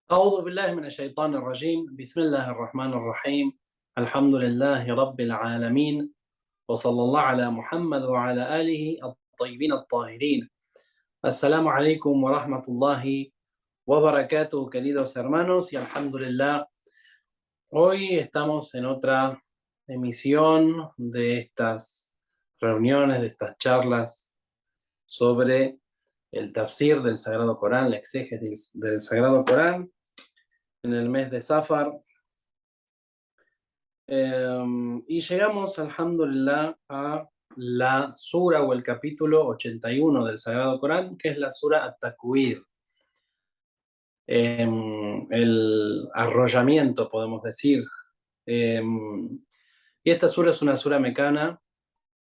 أعوذ بالله من الشيطان الرجيم بسم الله الرحمن الرحيم الحمد لله رب العالمين وصلى الله على محمد وعلى آله الطيبين الطاهرين. Assalamu alaikum wa rahmatullahi wa barakatuh, queridos hermanos, y alhamdulillah. Hoy estamos en otra emisión de estas reuniones, de estas charlas sobre el tafsir del Sagrado Corán, la exégesis del Sagrado Corán en el mes de Safar. Y llegamos, alhamdulillah, a la sura o el capítulo 81 del Sagrado Corán, que es la sura At-Takwir. El arrollamiento, podemos decir. Y esta sura es una sura mecana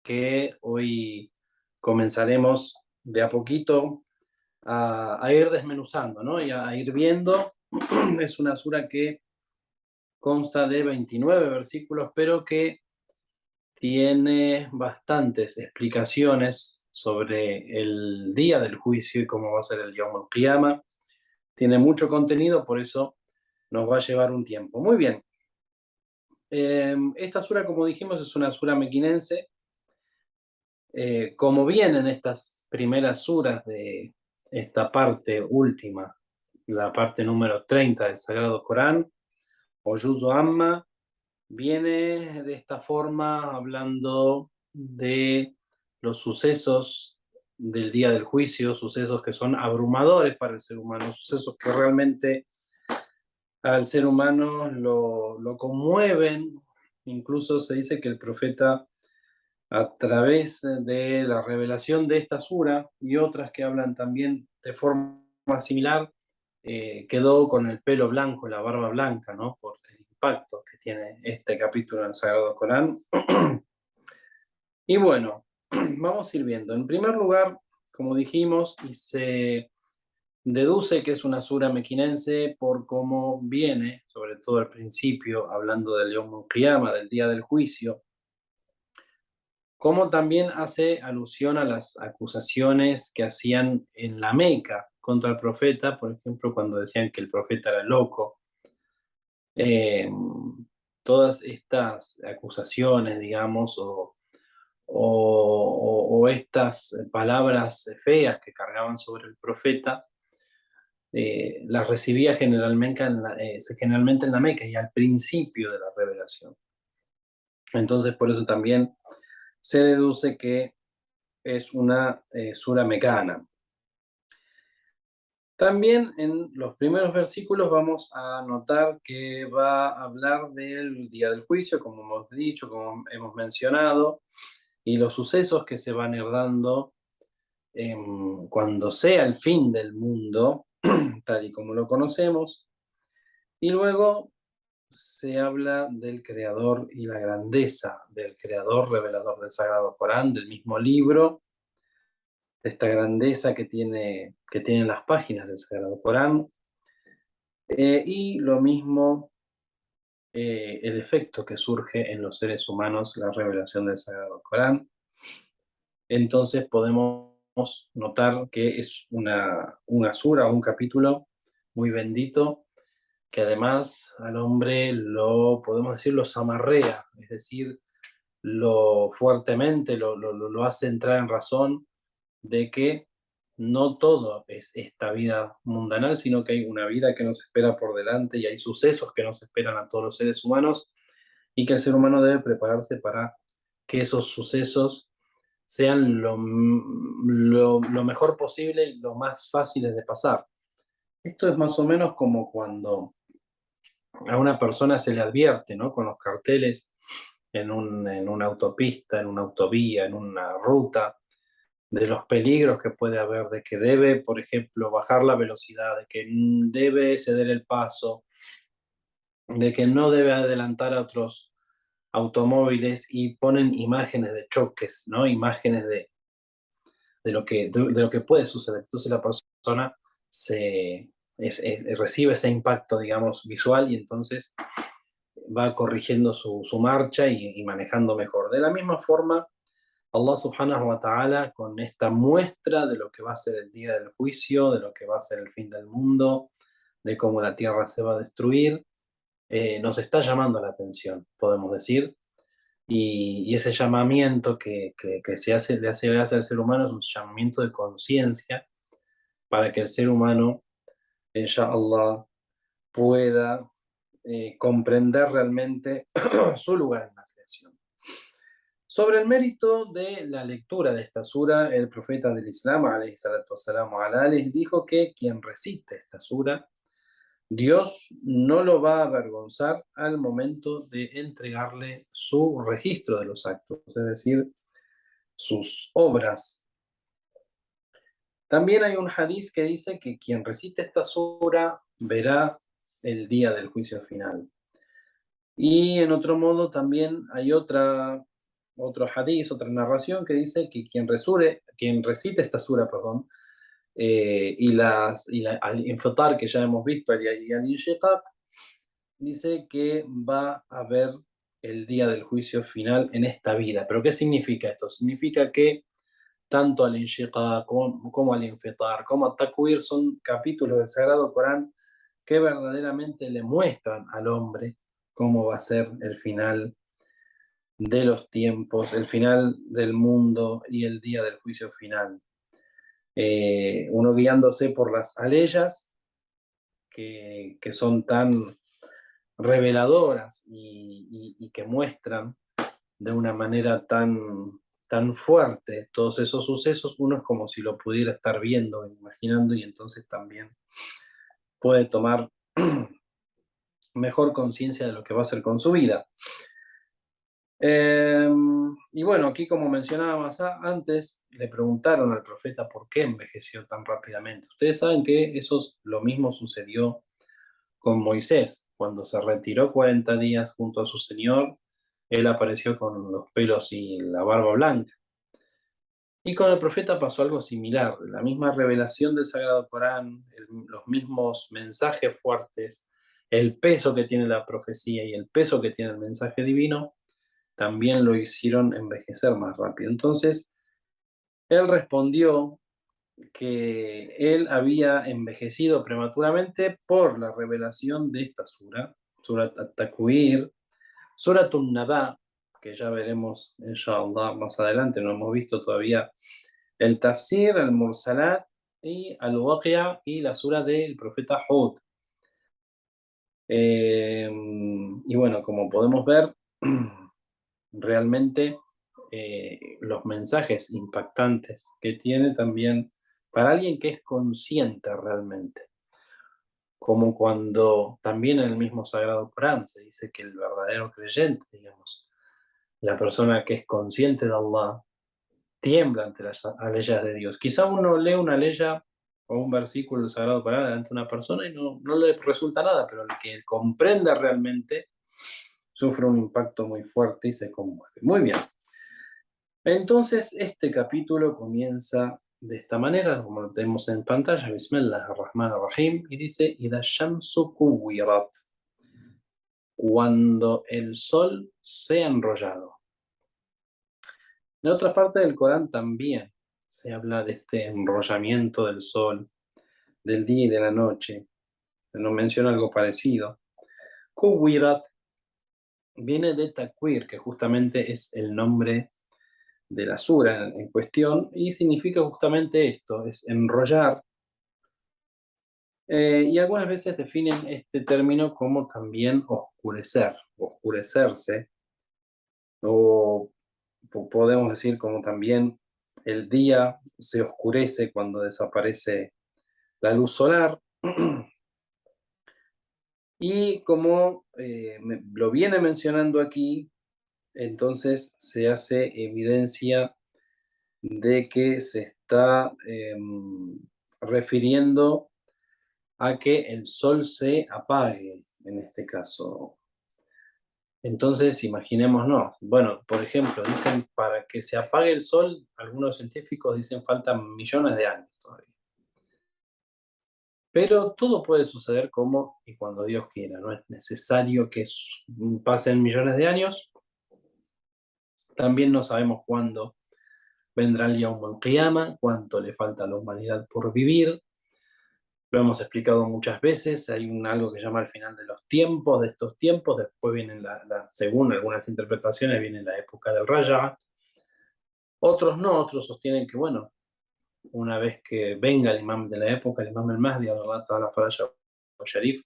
que hoy comenzaremos de a poquito a ir desmenuzando, ¿no? Y a ir viendo. Es una sura que consta de 29 versículos, pero que tiene bastantes explicaciones sobre el día del juicio y cómo va a ser el Yawm al-Qiyamah. Tiene mucho contenido, por eso nos va a llevar un tiempo. Muy bien. Esta sura, como dijimos, es una sura mequinense. Como vienen estas primeras suras de esta parte última, la parte número 30 del Sagrado Corán, o Yuzu Amma, viene de esta forma hablando de los sucesos del día del juicio, sucesos que son abrumadores para el ser humano, sucesos que realmente al ser humano lo conmueven. Incluso se dice que el profeta, a través de la revelación de esta sura y otras que hablan también de forma similar, quedó con el pelo blanco, la barba blanca, ¿no? Por el impacto que tiene este capítulo en el Sagrado Corán. Y bueno, vamos a ir viendo. En primer lugar, como dijimos, y se deduce que es una sura mequinense por cómo viene, sobre todo al principio, hablando del Yawm al-Qiyamah, del día del juicio, como también hace alusión a las acusaciones que hacían en la Meca contra el profeta, por ejemplo, cuando decían que el profeta era loco. Eh, Todas estas acusaciones, digamos, o estas palabras feas que cargaban sobre el profeta, las recibía generalmente en la Meca y al principio de la revelación. Entonces, por eso también se deduce que es una sura mecana. También en los primeros versículos vamos a notar que va a hablar del día del juicio, como hemos dicho, como hemos mencionado, y los sucesos que se van a ir dando cuando sea el fin del mundo, tal y como lo conocemos. Y luego se habla del creador y la grandeza del creador, revelador del Sagrado Corán, del mismo libro, de esta grandeza que tienen las páginas del Sagrado Corán, y lo mismo el efecto que surge en los seres humanos, la revelación del Sagrado Corán. Entonces podemos notar que es una sura, un capítulo muy bendito, que además al hombre lo, podemos decir, lo zamarrea, es decir, lo fuertemente, lo hace entrar en razón de que no todo es esta vida mundanal, sino que hay una vida que nos espera por delante y hay sucesos que nos esperan a todos los seres humanos y que el ser humano debe prepararse para que esos sucesos sean lo mejor posible y lo más fáciles de pasar. Esto es más o menos como cuando a una persona se le advierte, ¿no? Con los carteles en una autopista, en una autovía, en una ruta, de los peligros que puede haber, de que debe, por ejemplo, bajar la velocidad, de que debe ceder el paso, de que no debe adelantar a otros automóviles y ponen imágenes de choques, ¿no? Imágenes de lo que puede suceder. Entonces la persona recibe ese impacto, digamos, visual y entonces va corrigiendo su marcha y manejando mejor. De la misma forma, Allah subhanahu wa ta'ala, con esta muestra de lo que va a ser el día del juicio, de lo que va a ser el fin del mundo, de cómo la tierra se va a destruir, nos está llamando la atención, podemos decir, y ese llamamiento que se hace, le hace al ser humano es un llamamiento de conciencia para que el ser humano, inshallah, pueda comprender realmente su lugar en la creación. Sobre el mérito de la lectura de esta sura, el profeta del Islam, alayhi salatu wassalamu ala alihi, dijo que quien recite esta sura, Dios no lo va a avergonzar al momento de entregarle su registro de los actos, es decir, sus obras. También hay un hadiz que dice que quien recite esta sura verá el día del juicio final. Y en otro modo también hay otro hadiz, otra narración que dice que quien recite esta sura, perdón, al infitar que ya hemos visto, y al inshiqaq, dice que va a haber el día del juicio final en esta vida. ¿Pero qué significa esto? Significa que tanto al inshiqaq como al infitar, como al takwir, son capítulos del Sagrado Corán que verdaderamente le muestran al hombre cómo va a ser el final de los tiempos, el final del mundo y el día del juicio final. Uno guiándose por las aleyas que son tan reveladoras y que muestran de una manera tan fuerte todos esos sucesos, uno es como si lo pudiera estar viendo, imaginando, y entonces también puede tomar mejor conciencia de lo que va a hacer con su vida. Y bueno, aquí como mencionaba más antes, le preguntaron al profeta por qué envejeció tan rápidamente. Ustedes saben que lo mismo sucedió con Moisés. Cuando se retiró 40 días junto a su Señor, él apareció con los pelos y la barba blanca. Y con el profeta pasó algo similar. La misma revelación del Sagrado Corán, los mismos mensajes fuertes, el peso que tiene la profecía y el peso que tiene el mensaje divino, también lo hicieron envejecer más rápido. Entonces, él respondió que él había envejecido prematuramente por la revelación de esta sura, Surat At-Takwir, Surat An-Naba, que ya veremos, inshallah, más adelante, no hemos visto todavía el Tafsir, el Mursalat y Al-Waqi'a y la sura del profeta Hud. Y bueno, como podemos ver, realmente los mensajes impactantes que tiene también para alguien que es consciente realmente, como cuando también en el mismo Sagrado Corán se dice que el verdadero creyente, digamos, la persona que es consciente de Allah, tiembla ante las leyes de Dios. Quizá uno lee una ley o un versículo del Sagrado Corán delante de una persona y no le resulta nada, pero el que comprende realmente sufre un impacto muy fuerte y se conmueve. Muy bien. Entonces, este capítulo comienza de esta manera, como lo tenemos en pantalla, Bismillah ar-Rahman ar-Rahim, y dice, Ida shamsu kuwirat, cuando el sol sea enrollado. En otra parte del Corán también se habla de este enrollamiento del sol, del día y de la noche. Nos menciona algo parecido. Kuwirat viene de takwir, que justamente es el nombre de la sura en cuestión, y significa justamente esto, es enrollar. Y algunas veces definen este término como también oscurecer, oscurecerse, o podemos decir como también el día se oscurece cuando desaparece la luz solar. Y como lo viene mencionando aquí, entonces se hace evidencia de que se está refiriendo a que el sol se apague, en este caso. Entonces, imaginémonos, bueno, por ejemplo, dicen para que se apague el sol, algunos científicos dicen faltan millones de años todavía. Pero todo puede suceder como y cuando Dios quiera, no es necesario que pasen millones de años. También no sabemos cuándo vendrá el Yawm al-Qiyamah, cuánto le falta a la humanidad por vivir. Lo hemos explicado muchas veces, hay algo que llama el final de los tiempos, de estos tiempos, después viene, según algunas interpretaciones, viene la época del Raya. Otros no, otros sostienen que, bueno, una vez que venga el imam de la época, el imam al-Mahdi, Allah Ta'ala Faraja o Sharif,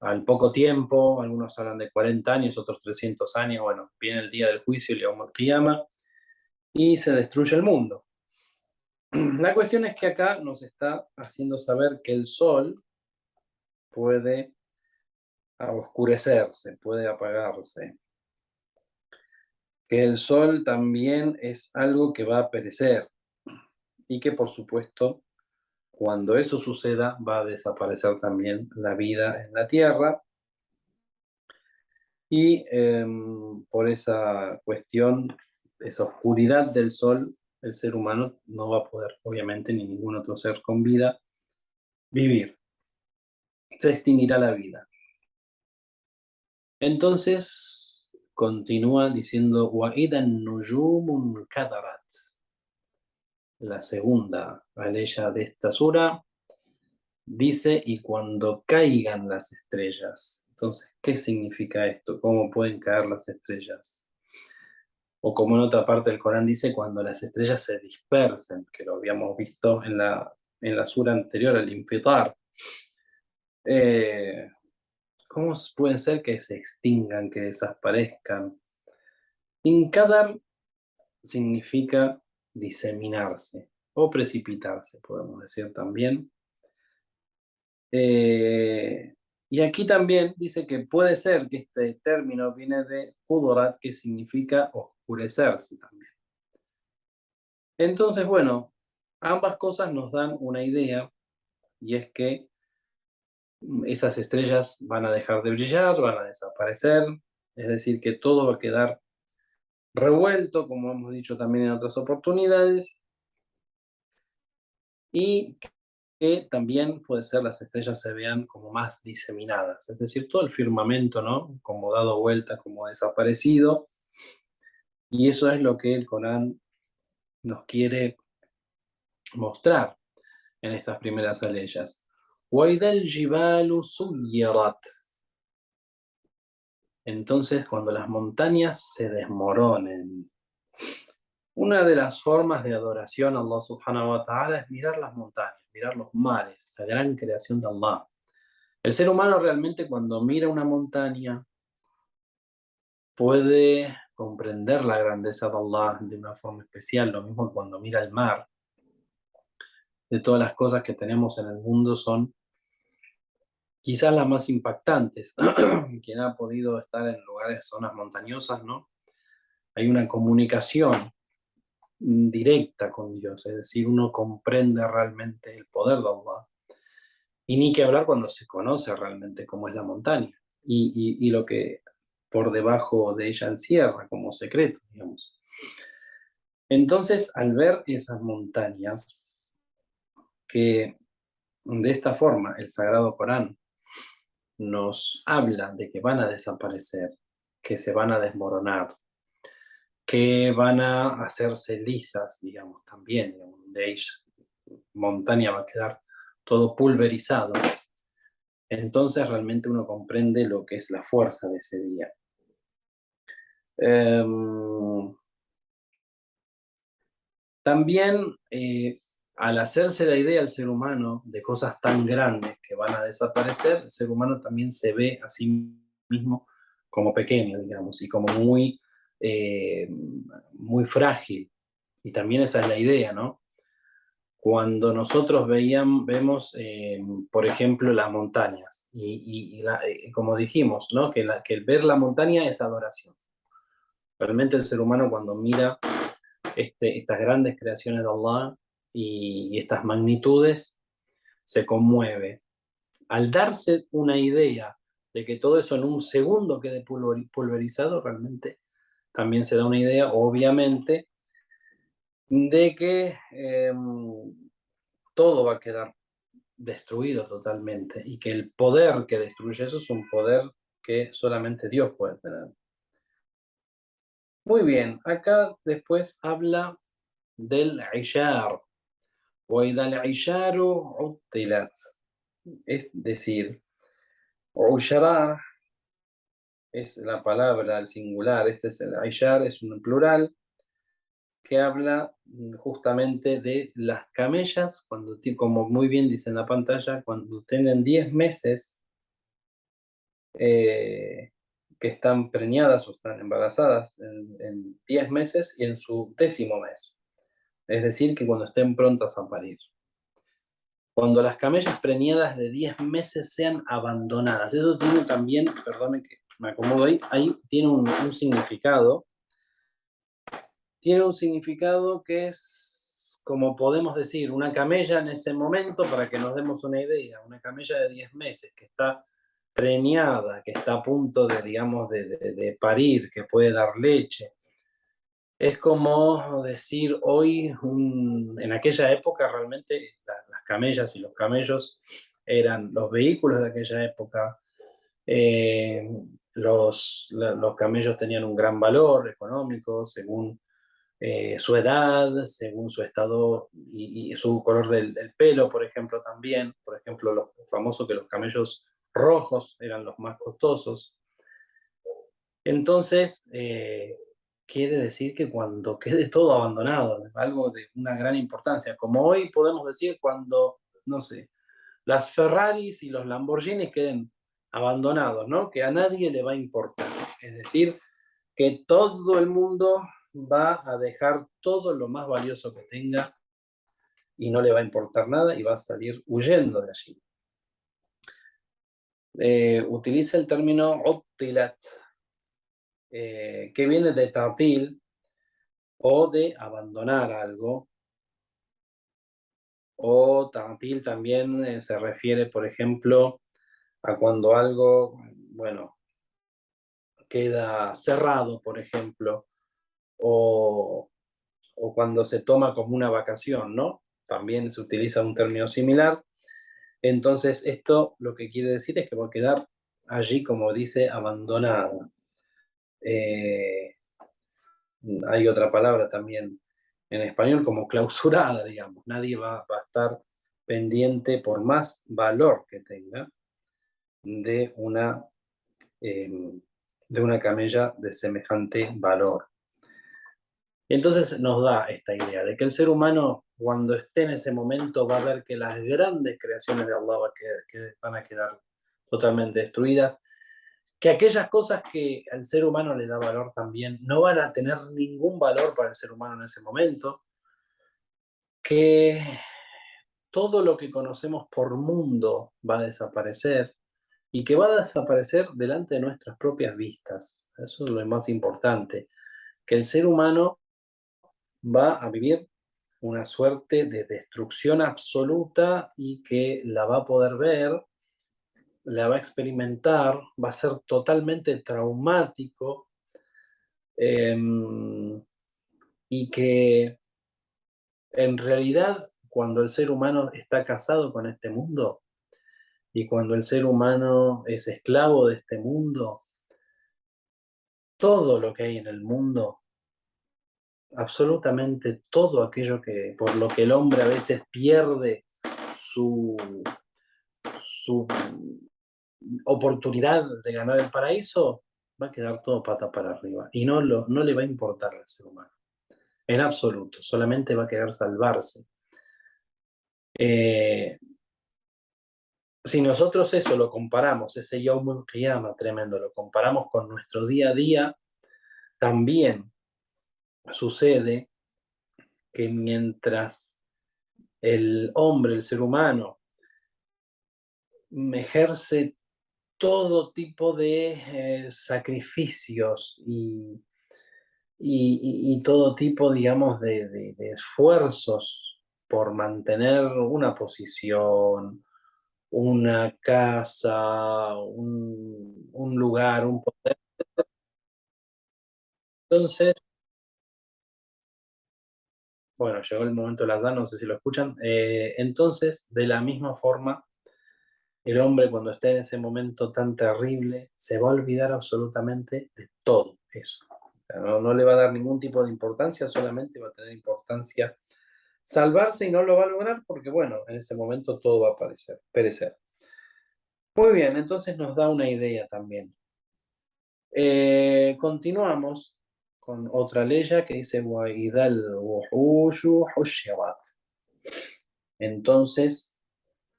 al poco tiempo, algunos hablan de 40 años, otros 300 años, bueno, viene el día del juicio, el Yawm al-Qiyamah, y se destruye el mundo. La cuestión es que acá nos está haciendo saber que el sol puede oscurecerse, puede apagarse, que el sol también es algo que va a perecer y que por supuesto cuando eso suceda va a desaparecer también la vida en la tierra y por esa cuestión, esa oscuridad del sol, el ser humano no va a poder, obviamente, ni ningún otro ser con vida, vivir. Se extinguirá la vida. Entonces, continúa diciendo, وَإِذَا النُّجُومُ انْكَدَرَتْ. La segunda aleya de esta sura dice, y cuando caigan las estrellas. Entonces, ¿qué significa esto? ¿Cómo pueden caer las estrellas? O como en otra parte del Corán dice, cuando las estrellas se dispersen, que lo habíamos visto en la sura anterior, el Infitar. Eh, ¿Cómo pueden ser que se extingan, que desaparezcan? Inkadar significa diseminarse o precipitarse, podemos decir también. Y aquí también dice que puede ser que este término viene de Kudorat, que significa oscurecerse también. Entonces, bueno, ambas cosas nos dan una idea, y es que esas estrellas van a dejar de brillar, van a desaparecer, es decir, que todo va a quedar revuelto, como hemos dicho también en otras oportunidades, y que también puede ser las estrellas se vean como más diseminadas, es decir, todo el firmamento, ¿no? Como dado vuelta, como desaparecido, y eso es lo que el Corán nos quiere mostrar en estas primeras aleyas. وَإِذَا الْجِبَالُ سُيِّرَتْ. Entonces, cuando las montañas se desmoronen. Una de las formas de adoración a Allah subhanahu wa ta'ala es mirar las montañas, mirar los mares, la gran creación de Allah. El ser humano realmente cuando mira una montaña puede comprender la grandeza de Allah de una forma especial, lo mismo que cuando mira el mar. De todas las cosas que tenemos en el mundo son quizás las más impactantes. Quien ha podido estar en lugares, zonas montañosas, ¿no? Hay una comunicación directa con Dios, es decir, uno comprende realmente el poder de Allah. Y ni que hablar cuando se conoce realmente cómo es la montaña y lo que por debajo de ella encierra como secreto, digamos. Entonces, al ver esas montañas, que de esta forma el Sagrado Corán nos habla de que van a desaparecer, que se van a desmoronar, que van a hacerse lisas, digamos, también, digamos, de ahí montaña va a quedar todo pulverizado. Entonces realmente uno comprende lo que es la fuerza de ese día. También al hacerse la idea al ser humano de cosas tan grandes que van a desaparecer, el ser humano también se ve a sí mismo como pequeño, digamos, y como eh, muy frágil. Y también esa es la idea, ¿no? Cuando nosotros vemos, por ejemplo, las montañas, como dijimos, ¿no? Que el ver la montaña es adoración. Realmente el ser humano cuando mira estas grandes creaciones de Allah y estas magnitudes, se conmueve. Al darse una idea de que todo eso en un segundo quede pulverizado, realmente también se da una idea, obviamente, de que todo va a quedar destruido totalmente y que el poder que destruye eso es un poder que solamente Dios puede tener. Muy bien, acá después habla del Ishar, وَإِذَا الْعِشَارُ عُطِّلَتْ. es decir, Ushara es la palabra, el singular, este es el Aishar, es un plural que habla justamente de las camellas, cuando, como muy bien dice en la pantalla, cuando tienen 10 meses eh, que están preñadas o están embarazadas en 10 meses y en su 10º mes. Es decir, que cuando estén prontas a parir. Cuando las camellas preñadas de 10 meses sean abandonadas. Eso tiene también, perdone que me acomodo ahí tiene un significado. Tiene un significado que es, como podemos decir, una camella en ese momento, para que nos demos una idea, una camella de 10 meses que está preñada, que está a punto de, digamos, de parir, que puede dar leche. Es como decir hoy, en aquella época realmente las camellas y los camellos eran los vehículos de aquella época. Eh, los camellos tenían un gran valor económico según su edad, según su estado y su color del pelo, por ejemplo, también. Por ejemplo, lo famoso que los camellos rojos eran los más costosos. Entonces, quiere decir que cuando quede todo abandonado, algo de una gran importancia, como hoy podemos decir cuando, no sé, las Ferraris y los Lamborghinis queden abandonados, ¿no? Que a nadie le va a importar. Es decir, que todo el mundo va a dejar todo lo más valioso que tenga y no le va a importar nada y va a salir huyendo de allí. Utiliza el término optilat, que viene de tatil o de abandonar algo, o tatil también se refiere, por ejemplo, a cuando algo, bueno, queda cerrado, por ejemplo, o, o cuando se toma como una vacación, ¿no? También se utiliza un término similar. Entonces, esto lo que quiere decir es que va a quedar allí, como dice, abandonada. Eh, Hay otra palabra también en español como clausurada, digamos. Nadie va a estar pendiente por más valor que tenga de eh, de una camella de semejante valor. Entonces nos da esta idea de que el ser humano, cuando esté en ese momento, va a ver que las grandes creaciones de Allah que van a quedar totalmente destruidas, que aquellas cosas que al ser humano le da valor también no van a tener ningún valor para el ser humano en ese momento, que todo lo que conocemos por mundo va a desaparecer y que va a desaparecer delante de nuestras propias vistas. Eso es lo más importante, que el ser humano va a vivir una suerte de destrucción absoluta y que la va a poder ver, la va a experimentar, va a ser totalmente traumático, y que en realidad cuando el ser humano está casado con este mundo y cuando el ser humano es esclavo de este mundo, todo lo que hay en el mundo, absolutamente todo aquello que por lo que el hombre a veces pierde su, su oportunidad de ganar el paraíso, va a quedar todo pata para arriba y no le va a importar al ser humano, en absoluto, solamente va a querer salvarse. Eh, si nosotros eso lo comparamos, ese Yawmul Qiyamah tremendo, lo comparamos con nuestro día a día, también sucede que mientras el hombre, el ser humano, ejerce todo tipo de sacrificios y todo tipo, digamos, de esfuerzos por mantener una posición, una casa, un lugar, un poder. Entonces, bueno, llegó el momento de las no sé si lo escuchan. Entonces, de la misma forma, el hombre cuando esté en ese momento tan terrible, se va a olvidar absolutamente de todo eso. O sea, no le va a dar ningún tipo de importancia, solamente va a tener importancia salvarse y no lo va a lograr porque, bueno, en ese momento todo va a perecer. Muy bien, entonces nos da una idea también. Continuamos con otra ley que dice وَإِذَا الْوُحُوشُ حُشِّرَتْ. Entonces,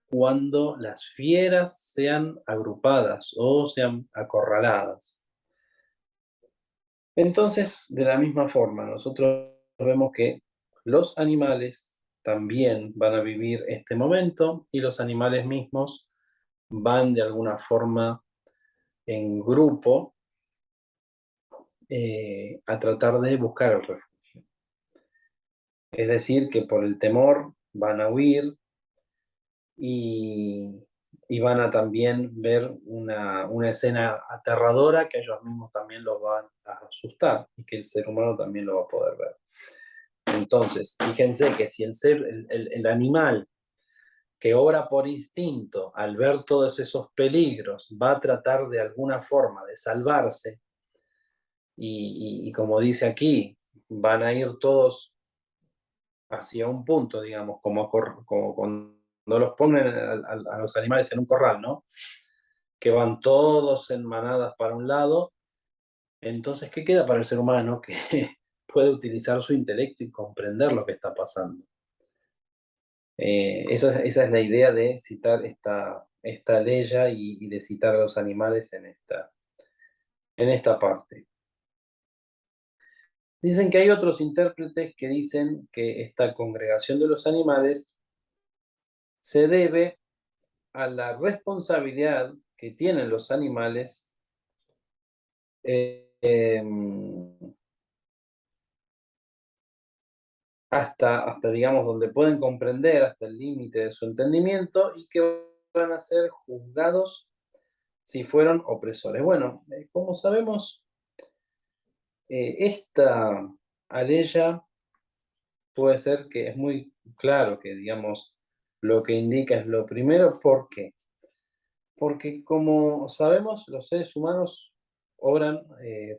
cuando las fieras sean agrupadas o sean acorraladas. Entonces, de la misma forma, nosotros vemos que los animales también van a vivir este momento y los animales mismos van de alguna forma en grupo a tratar de buscar el refugio. Es decir, que por el temor van a huir y, y van a también ver una escena aterradora que ellos mismos también los van a asustar y que el ser humano también lo va a poder ver. Entonces, fíjense que si el animal que obra por instinto al ver todos esos peligros va a tratar de alguna forma de salvarse y como dice aquí, van a ir todos hacia un punto, digamos, como cuando los ponen a los animales en un corral, ¿no? Que van todos en manadas para un lado, entonces, ¿qué queda para el ser humano? Que puede utilizar su intelecto y comprender lo que está pasando. Esa es la idea de citar esta ley y de citar a los animales en esta parte. Dicen que hay otros intérpretes que dicen que esta congregación de los animales se debe a la responsabilidad que tienen los animales hasta, digamos, donde pueden comprender, hasta el límite de su entendimiento y que van a ser juzgados si fueron opresores. Bueno, como sabemos, esta aleya puede ser que es muy claro que, digamos, lo que indica es lo primero. ¿Por qué? Porque como sabemos, los seres humanos obran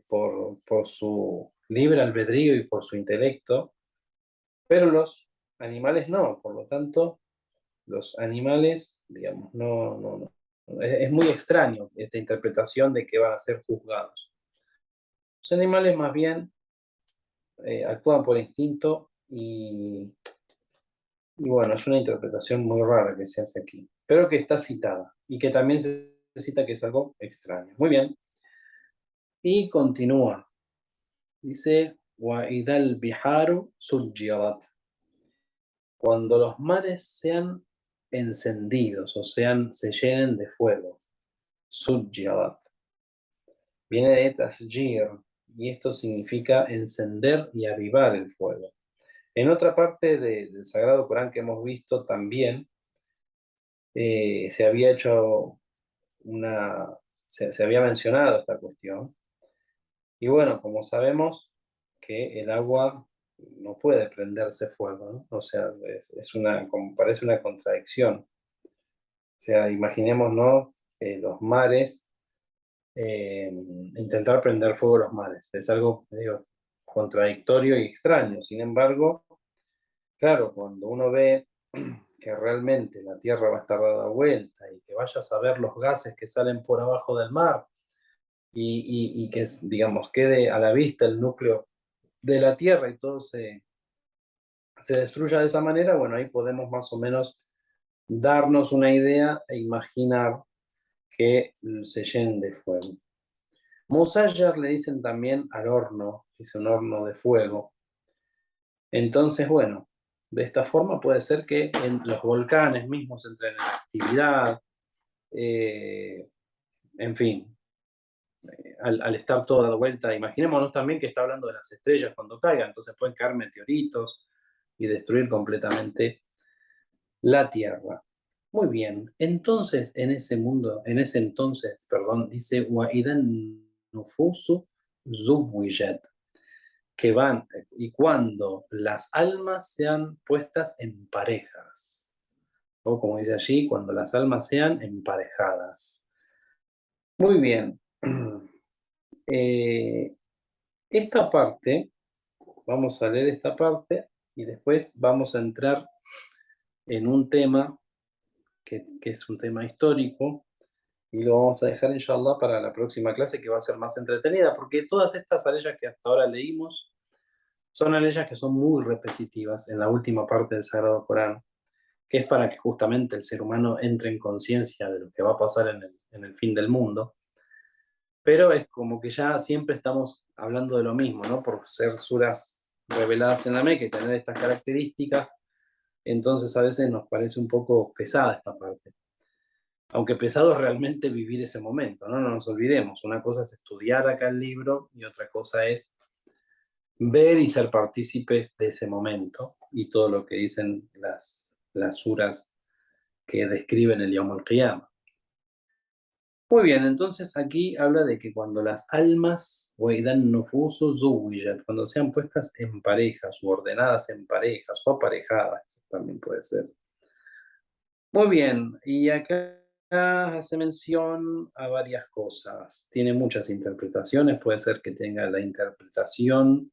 por su libre albedrío y por su intelecto, pero los animales no. Por lo tanto, los animales, digamos, no. Es muy extraño esta interpretación de que van a ser juzgados. Los animales más bien actúan por instinto y bueno, es una interpretación muy rara que se hace aquí, pero que está citada y que también se cita que es algo extraño. Muy bien, y continúa. Dice, وَإِذَا الْبِحَارُ سُجِّرَتْ. Cuando los mares sean encendidos, o sean, se llenen de fuego. Sujjarat. Viene de tasjir, y esto significa encender y avivar el fuego. En otra parte del Sagrado Corán que hemos visto también, se había hecho se había mencionado esta cuestión. Y bueno, como sabemos que el agua no puede prenderse fuego, ¿no? O sea, como parece una contradicción. O sea, imaginémonos los mares, intentar prender fuego los mares. Es algo medio contradictorio y extraño. Sin embargo, claro, cuando uno ve que realmente la Tierra va a estar dada vuelta y que vaya a saber los gases que salen por abajo del mar y que, digamos, quede a la vista el núcleo de la Tierra y todo se destruya de esa manera, bueno, ahí podemos más o menos darnos una idea e imaginar que se llenen de fuego. Musayar le dicen también al horno, es un horno de fuego. Entonces, bueno, de esta forma puede ser que en los volcanes mismos entren en actividad, eh, en fin, al estar todo dado vuelta, imaginémonos también que está hablando de las estrellas cuando caigan, entonces pueden caer meteoritos y destruir completamente la Tierra. Muy bien, entonces en ese entonces, perdón, dice Waidan Nufusu Zubwijat, que van y cuando las almas sean puestas en parejas, o como dice allí, cuando las almas sean emparejadas. Muy bien. Eh, esta parte, vamos a leer esta parte y después vamos a entrar en un tema que es un tema histórico, y lo vamos a dejar, inshallah, para la próxima clase que va a ser más entretenida, porque todas estas aleyas que hasta ahora leímos son aleyas que son muy repetitivas en la última parte del Sagrado Corán, que es para que justamente el ser humano entre en conciencia de lo que va a pasar en el fin del mundo, pero es como que ya siempre estamos hablando de lo mismo, ¿no? Por ser suras reveladas en la Meca y tener estas características, entonces a veces nos parece un poco pesada esta parte. Aunque pesado es realmente vivir ese momento, ¿no? No nos olvidemos, una cosa es estudiar acá el libro y otra cosa es ver y ser partícipes de ese momento y todo lo que dicen las suras que describen el Yawm al-Qiyamah. Muy bien, entonces aquí habla de que cuando las almas, وَإِذَا النُّفُوسُ زُوِّجَتْ, cuando sean puestas en parejas o ordenadas en parejas o aparejadas, también puede ser. Muy bien, y acá hace mención a varias cosas. Tiene muchas interpretaciones, puede ser que tenga la interpretación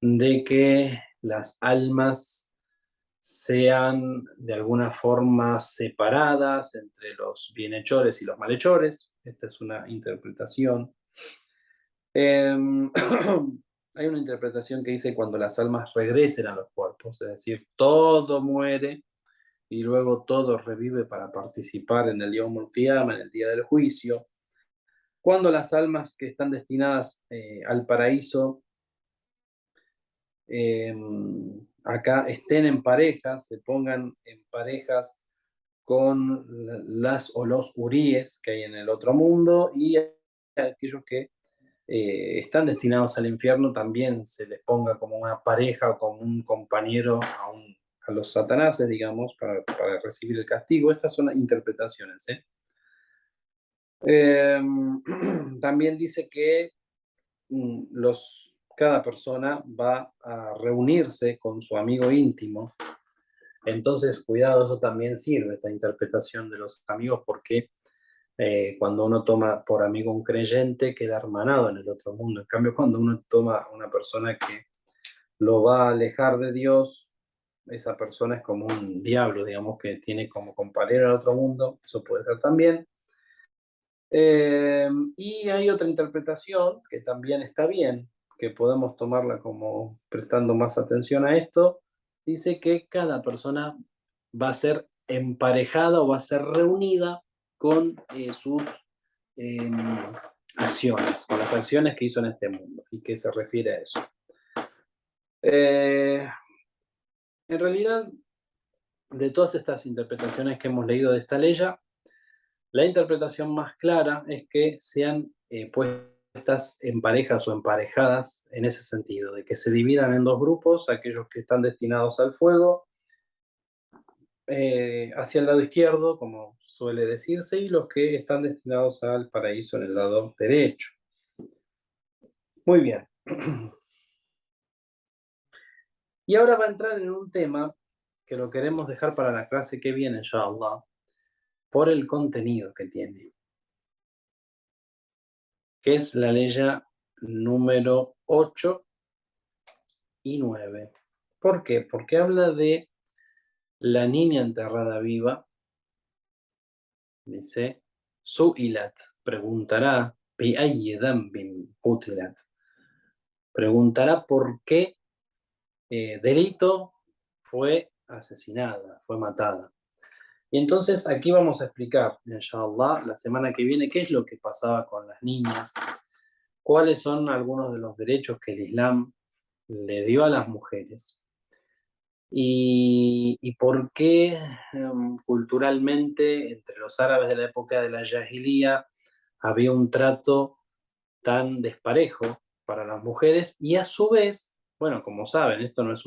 de que las almas sean de alguna forma separadas entre los bienhechores y los malhechores. Esta es una interpretación. Em, hay una interpretación que dice cuando las almas regresen a los cuerpos, es decir, todo muere y luego todo revive para participar en el Yawm al-Qiyamah, en el día del juicio. Cuando las almas que están destinadas al paraíso eh, acá estén en parejas, se pongan en parejas con las o los huríes que hay en el otro mundo, y aquellos que están destinados al infierno también se les ponga como una pareja o como un compañero a los satanases, digamos, para recibir el castigo. Estas son interpretaciones, ¿eh? Eh, también dice que cada persona va a reunirse con su amigo íntimo. Entonces, cuidado, eso también sirve, esta interpretación de los amigos, porque cuando uno toma por amigo un creyente, queda hermanado en el otro mundo. En cambio, cuando uno toma una persona que lo va a alejar de Dios, esa persona es como un diablo, digamos, que tiene como compañero el otro mundo. Eso puede ser también. Y hay otra interpretación que también está bien, que podemos tomarla como prestando más atención a esto. Dice que cada persona va a ser emparejada o va a ser reunida con sus eh, acciones, con las acciones que hizo en este mundo. ¿Y qué se refiere a eso? Eh, en realidad, de todas estas interpretaciones que hemos leído de esta ley, la interpretación más clara es que sean puestas en parejas o emparejadas en ese sentido, de que se dividan en dos grupos, aquellos que están destinados al fuego, hacia el lado izquierdo, como suele decirse, y los que están destinados al paraíso en el lado derecho. Muy bien. Y ahora va a entrar en un tema que lo queremos dejar para la clase que viene, inshallah, por el contenido que tiene, que es la ley número 8 y 9. ¿Por qué? Porque habla de la niña enterrada viva. Dice, Su'ilat, preguntará, بِأَيِّ ذَنْبٍ قُتِلَتْ, preguntará por qué delito fue asesinada, fue matada. Y entonces aquí vamos a explicar, inshallah, la semana que viene, qué es lo que pasaba con las niñas, cuáles son algunos de los derechos que el Islam le dio a las mujeres y por qué culturalmente entre los árabes de la época de la Jahiliya había un trato tan desparejo para las mujeres y a su vez, bueno, como saben, esto no es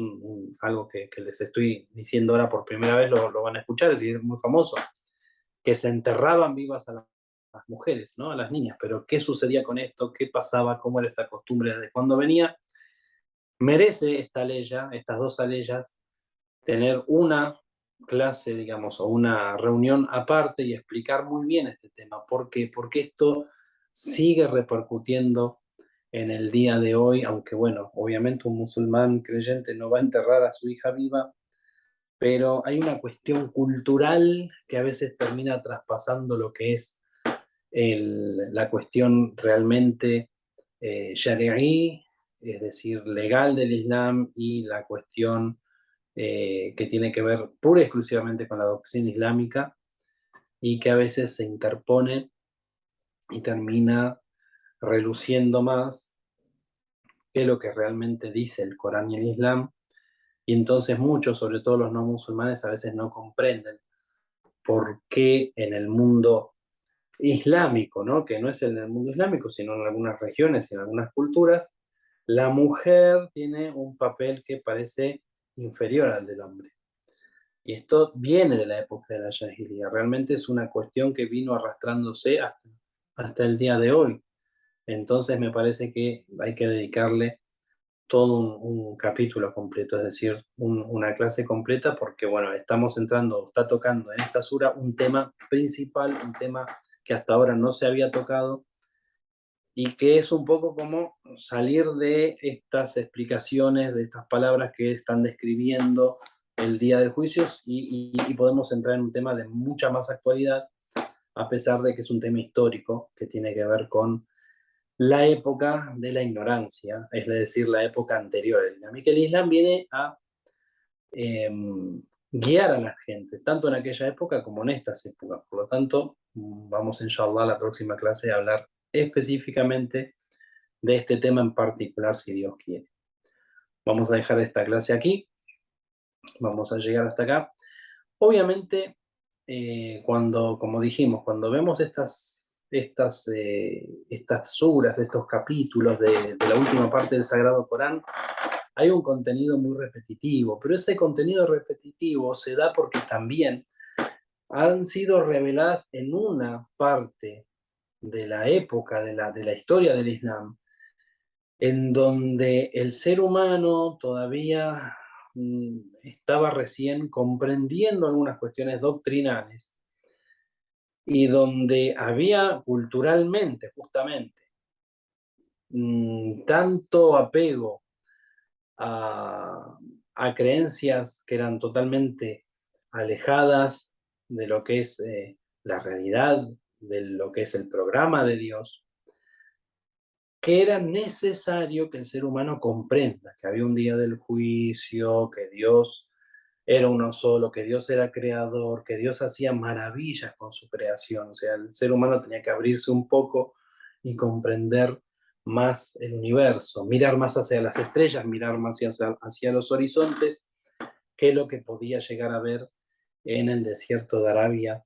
algo que les estoy diciendo ahora por primera vez, lo van a escuchar, es decir, es muy famoso, que se enterraban vivas a las mujeres, ¿no? A las niñas, pero ¿qué sucedía con esto? ¿Qué pasaba? ¿Cómo era esta costumbre? ¿Desde cuándo venía? Merece esta ley, estas dos aleyas, tener una clase, digamos, o una reunión aparte y explicar muy bien este tema. ¿Por qué? Porque esto sigue repercutiendo en el día de hoy, aunque bueno, obviamente un musulmán creyente no va a enterrar a su hija viva, pero hay una cuestión cultural que a veces termina traspasando lo que es la cuestión realmente shari'i, es decir, legal del Islam, y la cuestión que tiene que ver pura y exclusivamente con la doctrina islámica, y que a veces se interpone y termina reluciendo más que lo que realmente dice el Corán y el Islam. Y entonces muchos, sobre todo los no musulmanes, a veces no comprenden por qué en el mundo islámico, ¿no? Que no es en el mundo islámico, sino en algunas regiones y en algunas culturas, la mujer tiene un papel que parece inferior al del hombre. Y esto viene de la época de la Jahiliya. Realmente es una cuestión que vino arrastrándose hasta el día de hoy. Entonces me parece que hay que dedicarle todo un capítulo completo, es decir, una clase completa, porque bueno, estamos entrando, está tocando en esta sura un tema principal, un tema que hasta ahora no se había tocado, y que es un poco como salir de estas explicaciones, de estas palabras que están describiendo el día del juicio, y podemos entrar en un tema de mucha más actualidad, a pesar de que es un tema histórico que tiene que ver con la época de la ignorancia, es decir, la época anterior al Islam, y que el Islam viene a eh, guiar a la gente, tanto en aquella época como en estas épocas. Por lo tanto, vamos, inshallah, la próxima clase a hablar específicamente de este tema en particular, si Dios quiere. Vamos a dejar esta clase aquí, vamos a llegar hasta acá. Obviamente, cuando, como dijimos, cuando vemos estas suras, estos capítulos de la última parte del Sagrado Corán, hay un contenido muy repetitivo, pero ese contenido repetitivo se da porque también han sido reveladas en una parte de la época, de la historia del Islam, en donde el ser humano todavía estaba recién comprendiendo algunas cuestiones doctrinales, y donde había culturalmente, justamente, tanto apego a, a creencias que eran totalmente alejadas de lo que es la realidad, de lo que es el programa de Dios, que era necesario que el ser humano comprenda que había un día del juicio, que Dios era uno solo, que Dios era creador, que Dios hacía maravillas con su creación. O sea, el ser humano tenía que abrirse un poco y comprender más el universo, mirar más hacia las estrellas, mirar más hacia los horizontes, que lo que podía llegar a ver en el desierto de Arabia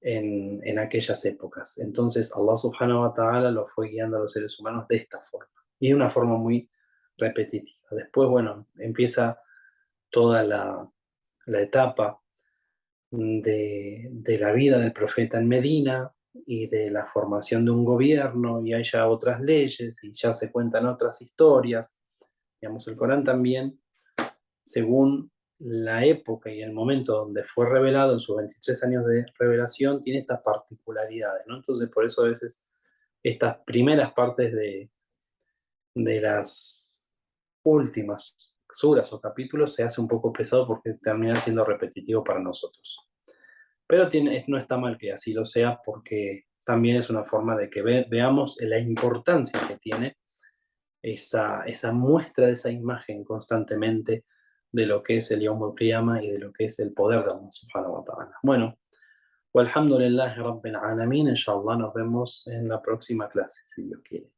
en aquellas épocas. Entonces Allah subhanahu wa ta'ala lo fue guiando a los seres humanos de esta forma, y de una forma muy repetitiva. Después, bueno, empieza toda la etapa de la vida del profeta en Medina, y de la formación de un gobierno, y hay ya otras leyes, y ya se cuentan otras historias. Digamos, el Corán también, según la época y el momento donde fue revelado, en sus 23 años de revelación, tiene estas particularidades, ¿no? Entonces, por eso a veces estas primeras partes de las últimas suras o capítulos se hace un poco pesado, porque termina siendo repetitivo para nosotros. Pero no está mal que así lo sea, porque también es una forma de que veamos la importancia que tiene esa muestra de esa imagen constantemente de lo que es el Yawm al-Qiyamah y de lo que es el poder de Allah subhanahu wa ta'ala. Bueno, walhamdulillahi rabbil alamin, inshallah nos vemos en la próxima clase, si Dios quiere.